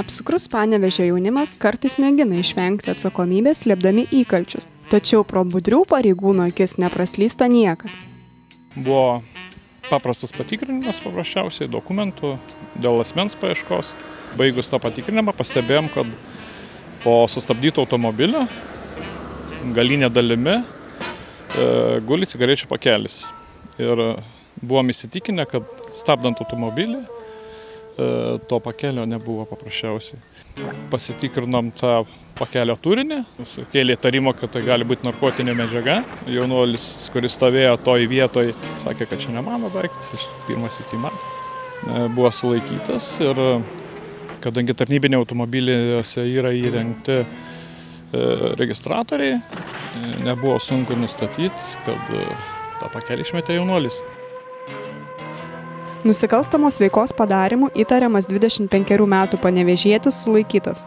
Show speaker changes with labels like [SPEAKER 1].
[SPEAKER 1] Apsukrus Panevėžio jaunimas kartais mėgina išvengti atsakomybės, slėpdami įkalčius. Tačiau pro budrių pareigūnų akis nepraslysta niekas.
[SPEAKER 2] Buvo paprastas patikrinimas paprasčiausiai dokumentų dėl asmens paieškos. Baigus tą patikrinimą pastebėjom, kad po sustabdyto automobilio galinė dalimi guli cigarečių pakelis. Ir buvom įsitikinę, kad stabdant automobilį to pakelio nebuvo paprasčiausiai. Pasitikrinom tą pakelio turinį, sukėlė įtarimą, kad tai gali būti narkotinė medžiaga. Jaunuolis, kuris stovėjo toj vietoj, sakė, kad čia ne mano daiktas, aš pirmas iki man. Buvo sulaikytas ir kadangi tarnybiniai automobiliuose yra įrengti registratoriai, nebuvo sunku nustatyti, kad tą pakelį išmetė jaunuolis.
[SPEAKER 1] Nusikalstamos veikos padarymu įtariamas 25 metų panevėžietis sulaikytas.